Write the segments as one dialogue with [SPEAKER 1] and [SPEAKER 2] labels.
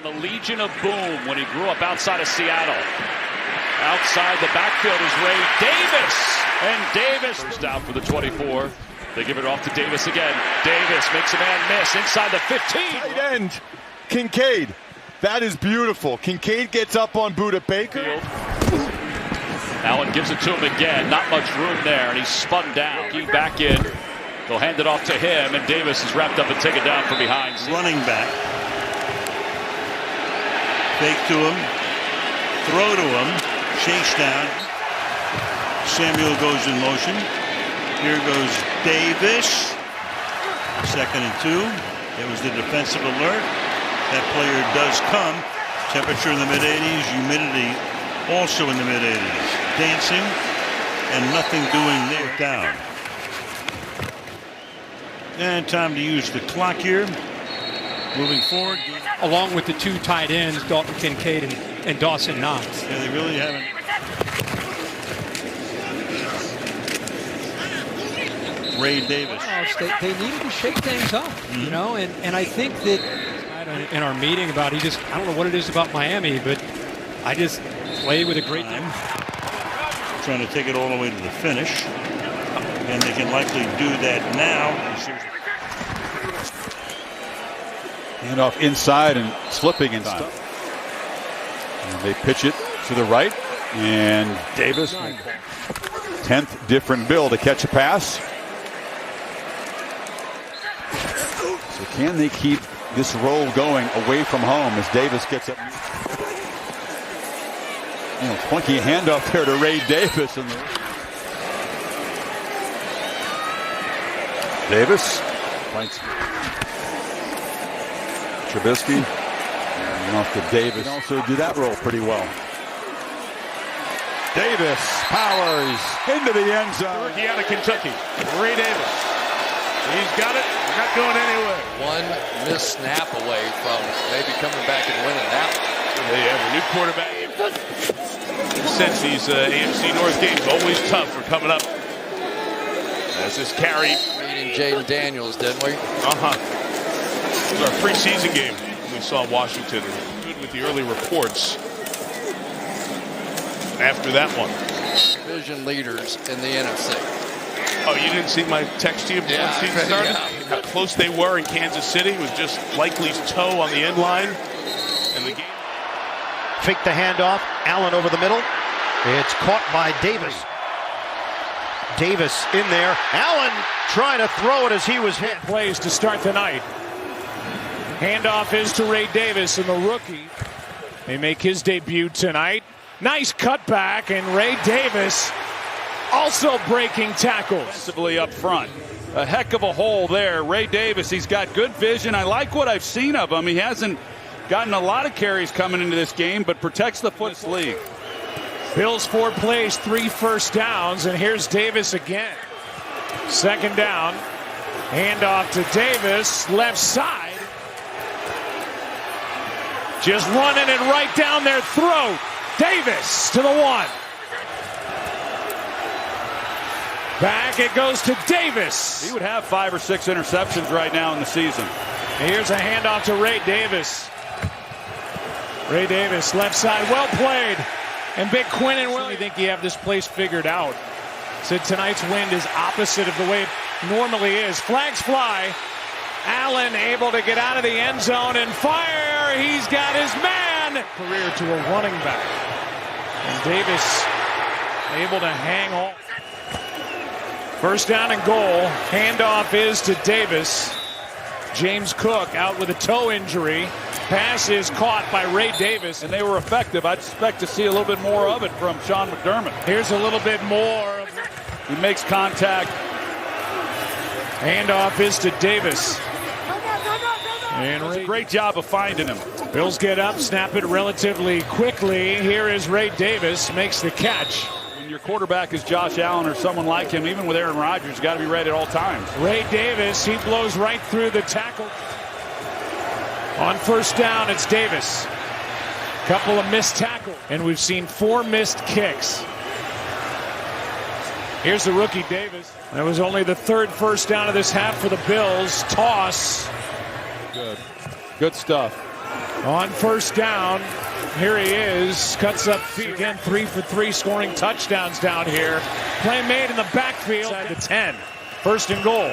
[SPEAKER 1] The Legion of Boom when he grew up outside of Seattle. Outside the backfield is Ray Davis. And Davis is down for the 24. They give it off to Davis again. Davis makes a man miss inside the 15.
[SPEAKER 2] Tight end, Kincaid. That is beautiful. Kincaid gets up on Buda Baker.
[SPEAKER 1] Allen gives it to him again. Not much room there, and he's spun down. He back in. They'll hand it off to him, and Davis is wrapped up and taken down from behind.
[SPEAKER 3] Running back. Fake to him. Throw to him. Chase down. Samuel goes in motion. Here goes Davis. 2nd and 2. It was the defensive alert. That player does come. Temperature in the mid-80s. Humidity also in the mid-80s. Dancing and nothing doing there. Down. And time to use the clock here. Moving forward.
[SPEAKER 4] Along with the two tight ends, Dalton Kincaid and Dawson Knox.
[SPEAKER 3] Yeah, they really haven't. Ray Davis.
[SPEAKER 4] They needed to shake things up, you know, and I think that in our meeting about I don't know what it is about Miami, but I just play with a great time.
[SPEAKER 3] Trying to take it all the way to the finish. And they can likely do that now.
[SPEAKER 5] Hand off inside and slipping inside. And they pitch it to the right. And Davis, 10th different bill to catch a pass. So can they keep this roll going away from home as Davis gets up? Funky handoff there to Ray Davis. Davis fights Trubisky. And off to Davis. Also do that roll pretty well. Davis powers into the end zone.
[SPEAKER 6] Rookie out of Kentucky, Ray Davis. He's got it. Not going anywhere.
[SPEAKER 7] One missed snap away from maybe coming back and winning that one.
[SPEAKER 6] They have a new quarterback. Since these AFC North games, always tough for coming up. As this carry.
[SPEAKER 7] Beating Jaden Daniels, didn't we?
[SPEAKER 6] It was our preseason game. We saw Washington. Good with the early reports. After that one.
[SPEAKER 7] Division leaders in the NFC.
[SPEAKER 6] Oh, you didn't see my text to you before the season started?
[SPEAKER 7] Yeah.
[SPEAKER 6] How close they were in Kansas City. It was just Likely's toe on the end line. And the game.
[SPEAKER 8] Fake the handoff. Allen over the middle. It's caught by Davis. Davis in there. Allen trying to throw it as he was hit.
[SPEAKER 9] Plays to start the night. Handoff is to Ray Davis, and the rookie may make his debut tonight. Nice cutback, and Ray Davis also breaking tackles.
[SPEAKER 5] Defensively up front. A heck of a hole there. Ray Davis, he's got good vision. I like what I've seen of him. He hasn't gotten a lot of carries coming into this game, but protects the foot's league.
[SPEAKER 9] Bills 4 plays, 3 first downs, and here's Davis again. 2nd down. Handoff to Davis, left side. Just running it right down their throat. Davis to the 1. Back it goes to Davis.
[SPEAKER 5] He would have 5 or 6 interceptions right now in the season.
[SPEAKER 9] Here's a handoff to Ray Davis. Ray Davis, left side, well played. And Big Quinn and Willie think you have this place figured out. Said tonight's wind is opposite of the way it normally is. Flags fly. Allen able to get out of the end zone and fire. He's got his man. Career to a running back. And Davis able to hang on. 1st down and goal. Handoff is to Davis. James Cook out with a toe injury. Pass is caught by Ray Davis.
[SPEAKER 5] And they were effective. I'd expect to see a little bit more of it from Sean McDermott.
[SPEAKER 9] Here's a little bit more.
[SPEAKER 5] He makes contact.
[SPEAKER 9] Handoff is to Davis. And
[SPEAKER 5] Does a great job of finding him.
[SPEAKER 9] Bills get up, snap it relatively quickly. Here is Ray Davis, makes the catch.
[SPEAKER 5] When your quarterback is Josh Allen or someone like him, even with Aaron Rodgers, you got to be ready at all times.
[SPEAKER 9] Ray Davis, he blows right through the tackle. On 1st down, it's Davis. Couple of missed tackles, and we've seen 4 missed kicks. Here's the rookie Davis. That was only the 3rd first down of this half for the Bills. Toss.
[SPEAKER 5] Good stuff.
[SPEAKER 9] On first down, here he is, cuts up field. Again, 3 for 3, scoring touchdowns down here. Play made in the backfield at the 10. First and goal.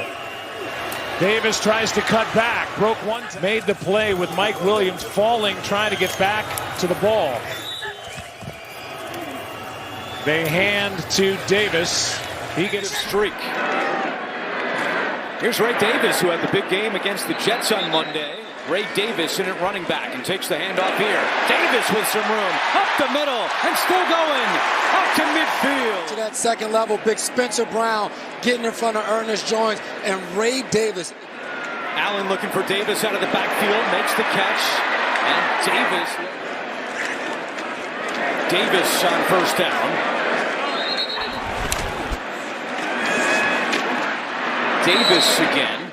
[SPEAKER 9] Davis tries to cut back, broke one. Made the play with Mike Williams falling, trying to get back to the ball. They hand to Davis. He gets a streak.
[SPEAKER 10] Here's Ray Davis, who had the big game against the Jets on Monday. Ray Davis in at running back and takes the handoff here. Davis with some room, up the middle, and still going, up to midfield.
[SPEAKER 11] To that second level, big Spencer Brown getting in front of Ernest Jones and Ray Davis.
[SPEAKER 10] Allen looking for Davis out of the backfield, makes the catch, and Davis on first down. Davis again.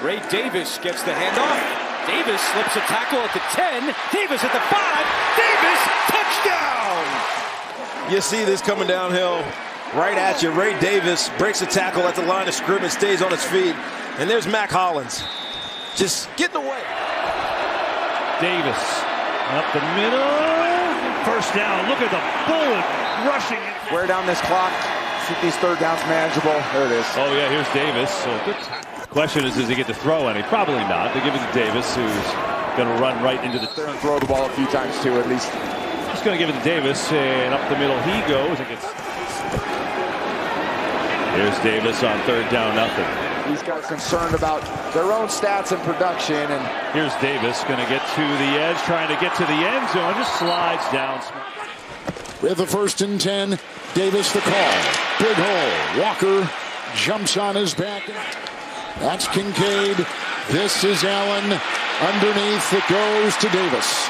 [SPEAKER 10] Ray Davis gets the handoff. Davis slips a tackle at the 10. Davis at the 5. Davis, touchdown!
[SPEAKER 12] You see this coming downhill right at you. Ray Davis breaks a tackle at the line of scrimmage, stays on his feet. And there's Mac Hollins just getting away.
[SPEAKER 3] Davis up the middle. First down. Look at the bullet rushing.
[SPEAKER 13] Wear down this clock. Keep these third downs manageable. There it is.
[SPEAKER 1] Oh, yeah, here's Davis. So good. Question is, does he get to throw any? Probably not. They give it to Davis, who's going to run right into the
[SPEAKER 13] and throw the ball a few times too, at least.
[SPEAKER 1] Just going to give it to Davis, and up the middle he goes. Here's Davis on third down, nothing.
[SPEAKER 13] These guys concerned about their own stats and production. And
[SPEAKER 1] here's Davis going to get to the edge, trying to get to the end zone. Just slides down.
[SPEAKER 14] With the 1st and 10, Davis the call. Big hole. Walker jumps on his back. That's Kincaid. This is Allen. Underneath it goes to Davis.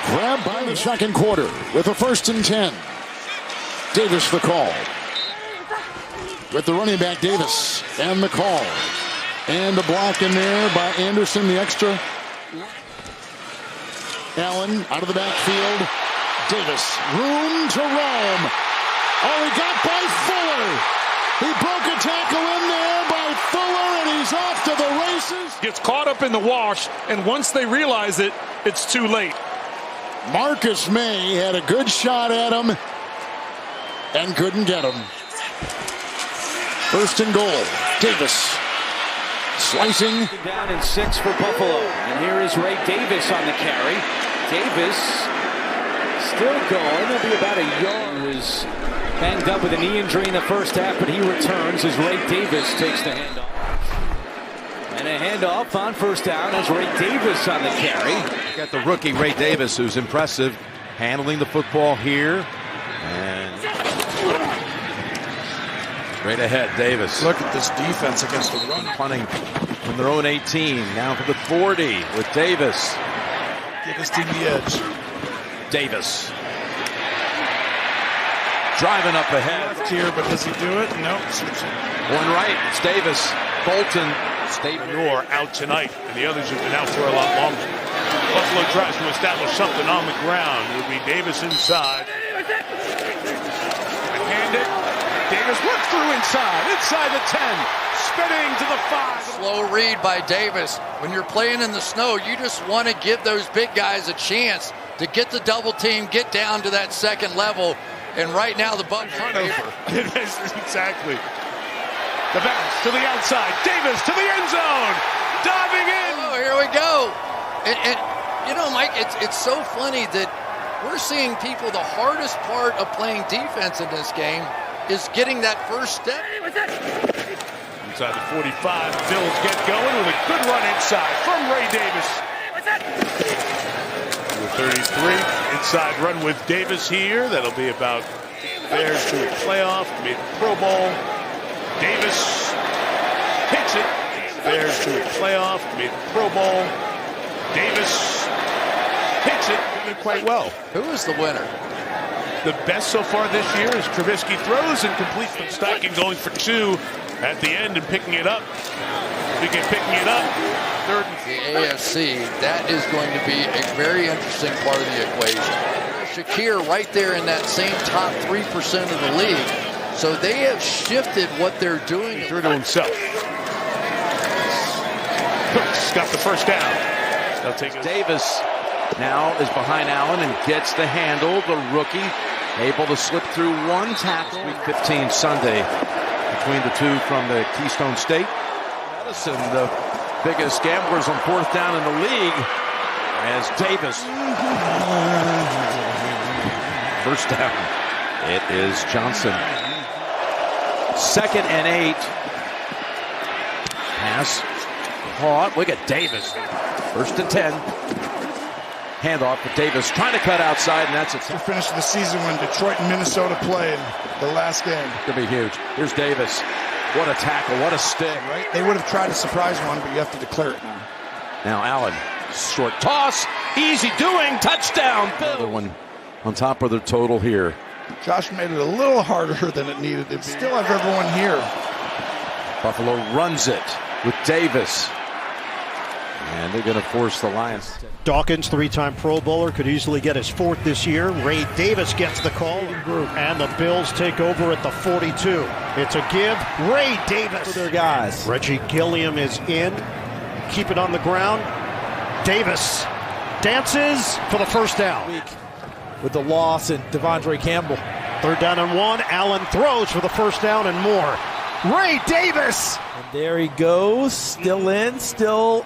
[SPEAKER 14] Grabbed by the second quarter with the 1st and 10. Davis the call. With the running back Davis and the call. And the block in there by Anderson, the extra. Allen out of the backfield. Davis, room to roam. Oh, he got by Fuller. He broke a tackle in there by Fuller, and he's off to the races.
[SPEAKER 15] Gets caught up in the wash, and once they realize it, it's too late.
[SPEAKER 14] Marcus May had a good shot at him and couldn't get him. 1st and goal. Davis slicing.
[SPEAKER 10] Down in 6 for Buffalo. And here is Ray Davis on the carry. Davis still going. He'll be about a yard. He was banged up with a knee injury in the first half, but he returns as Ray Davis takes the handoff. And a handoff on first down as Ray Davis on the carry.
[SPEAKER 8] Got the rookie Ray Davis, who's impressive, handling the football here. And right ahead, Davis.
[SPEAKER 15] Look at this defense against the run.
[SPEAKER 8] Punting from their own 18, down to the 40 with Davis.
[SPEAKER 15] Get this team the edge.
[SPEAKER 8] Davis. Driving up ahead.
[SPEAKER 15] Left here, but does he do it? No.
[SPEAKER 8] One right, it's Davis. Bolton.
[SPEAKER 6] Manure out tonight, and the others have been out for a lot longer. Buffalo tries to establish something on the ground. It would be Davis inside.
[SPEAKER 9] Hand it. Davis worked through inside the 10, spinning to the 5.
[SPEAKER 7] Slow read by Davis. When you're playing in the snow, you just want to give those big guys a chance to get the double team, get down to that second level. And right now the Bucs
[SPEAKER 6] turnover. Exactly. The bounce to the outside. Davis to the end zone. Diving in.
[SPEAKER 7] Oh, here we go. And you know, Mike, it's so funny that we're seeing people, the hardest part of playing defense in this game is getting that first step.
[SPEAKER 6] Inside the 45, Bills get going with a good run inside from Ray Davis. The 33, inside run with Davis here. That'll be about Bears to a playoff, made the Pro Bowl. Davis hits it. Bears to a playoff, made the Pro Bowl. Davis hits it. Did quite well.
[SPEAKER 7] Who is the winner?
[SPEAKER 6] The best so far this year is Trubisky throws and completes from Steichen going for 2 at the end and picking it up. Picking it up. Third.
[SPEAKER 7] The AFC, that is going to be a very interesting part of the equation. Shakir right there in that same top 3% of the league. So they have shifted what they're doing.
[SPEAKER 6] He threw to himself. Cooks got the first down. They'll take it.
[SPEAKER 8] Davis now is behind Allen and gets the handle. The rookie able to slip through one tackle. Week 15 Sunday between the two from the Keystone State. Medicine, the biggest gamblers on fourth down in the league, as Davis. First down. It is Johnson. 2nd and 8. Pass caught. Look at Davis. 1st and 10. Handoff to Davis, trying to cut outside, and that's it.
[SPEAKER 16] To finish the season when Detroit and Minnesota play in the last game.
[SPEAKER 8] Gonna be huge. Here's Davis. What a tackle, what a stick.
[SPEAKER 16] Right? They would have tried to surprise one, but you have to declare it now.
[SPEAKER 8] Now Allen, short toss, easy doing, touchdown. Another one on top of the total here.
[SPEAKER 16] Josh made it a little harder than it needed to be. Still have everyone here.
[SPEAKER 8] Buffalo runs it with Davis. And they're going to force the Lions.
[SPEAKER 17] Dawkins, 3-time Pro Bowler, could easily get his 4th this year. Ray Davis gets the call. And the Bills take over at the 42. It's a give. Ray Davis.
[SPEAKER 12] For their guys.
[SPEAKER 17] Reggie Gilliam is in. Keep it on the ground. Davis dances for the first down.
[SPEAKER 12] With the loss and Devondre Campbell.
[SPEAKER 17] 3rd down and 1. Allen throws for the first down and more. Ray Davis.
[SPEAKER 12] And there he goes. Still in. Still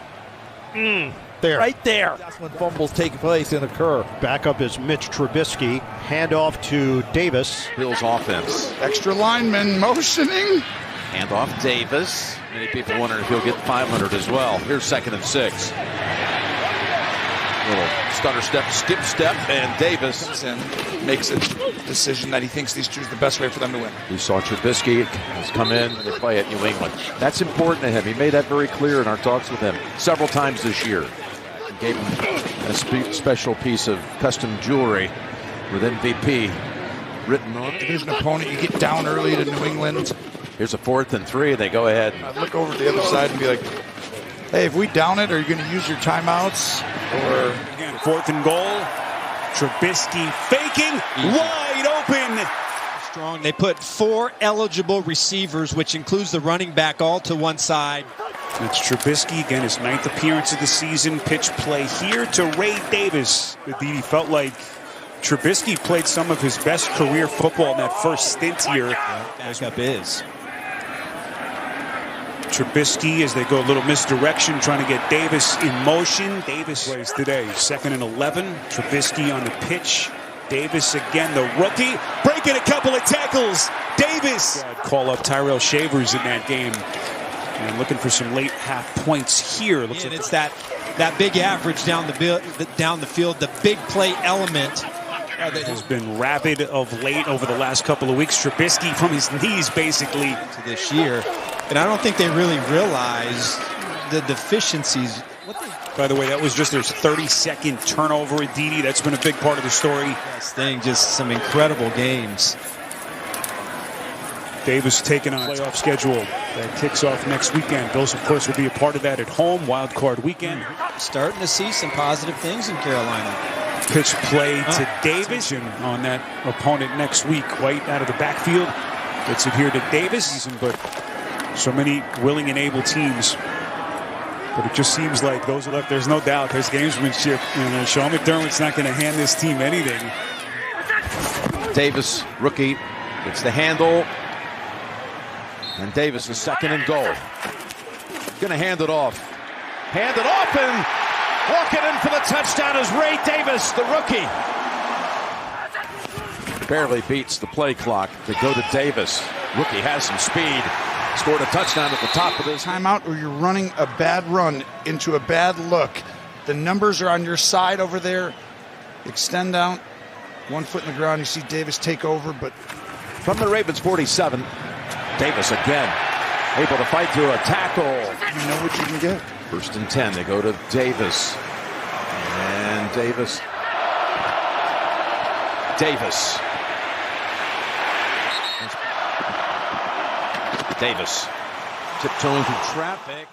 [SPEAKER 17] there.
[SPEAKER 12] Right there. That's when fumbles take place and occur.
[SPEAKER 17] Backup is Mitch Trubisky. Handoff to Davis.
[SPEAKER 8] Bills offense.
[SPEAKER 16] Extra lineman motioning.
[SPEAKER 8] Handoff Davis. Many people wondering if he'll get 500 as well. Here's 2nd and 6. Little stutter step, skip step, and Davis
[SPEAKER 16] makes a decision that he thinks these two is the best way for them to win.
[SPEAKER 8] We saw Trubisky has come in and they play at New England. That's important to him. He made that very clear in our talks with him several times this year. He gave him a special piece of custom jewelry with MVP written on it.
[SPEAKER 16] Division opponent, you get down early to New England.
[SPEAKER 8] Here's a 4th and 3. They go ahead.
[SPEAKER 16] I'd look over to the other side and be like, hey, if we down it, are you going to use your timeouts? Or
[SPEAKER 3] again, 4th and goal. Trubisky faking, wide open.
[SPEAKER 18] Strong. They put 4 eligible receivers, which includes the running back, all to one side.
[SPEAKER 3] It's Trubisky, again, his 9th appearance of the season. Pitch play here to Ray Davis. He felt like Trubisky played some of his best career football in that first stint here.
[SPEAKER 18] Backup is.
[SPEAKER 3] Trubisky, as they go a little misdirection, trying to get Davis in motion. Davis plays today, 2nd and 11. Trubisky on the pitch. Davis again, the rookie, breaking a couple of tackles. Davis call up Tyrell Shavers in that game, and looking for some late half points here.
[SPEAKER 18] Looks like it's that big average down the field, the big play element.
[SPEAKER 3] That has been rapid of late over the last couple of weeks. Trubisky from his knees basically
[SPEAKER 18] to this year. And I don't think they really realize the deficiencies.
[SPEAKER 3] By the way, that was just their 32nd turnover at Dede. That's been a big part of the story.
[SPEAKER 18] This thing, just some incredible games.
[SPEAKER 3] Davis taking on a playoff schedule that kicks off next weekend. Bills, of course, will be a part of that at home. Wild card weekend.
[SPEAKER 18] Starting to see some positive things in Carolina.
[SPEAKER 3] Pitch play to Davis on that opponent next week. White out of the backfield. Gets it here to Davis. But so many willing and able teams. But it just seems like those are left. There's no doubt there's gamesmanship. Sean McDermott's not going to hand this team anything.
[SPEAKER 8] Davis, rookie, gets the handle. And Davis is 2nd and goal. Going to hand it off. Hand it off, and walking in for the touchdown is Ray Davis, the rookie. Barely beats the play clock to go to Davis. Rookie has some speed. Scored a touchdown at the top of this.
[SPEAKER 16] Timeout, or you're running a bad run into a bad look. The numbers are on your side over there. Extend out. 1 foot in the ground. You see Davis take over, but
[SPEAKER 8] from the Ravens 47, Davis again able to fight through a tackle.
[SPEAKER 16] You know what you can get.
[SPEAKER 8] 1st and 10. They go to Davis. And Davis. Davis tiptoeing through traffic.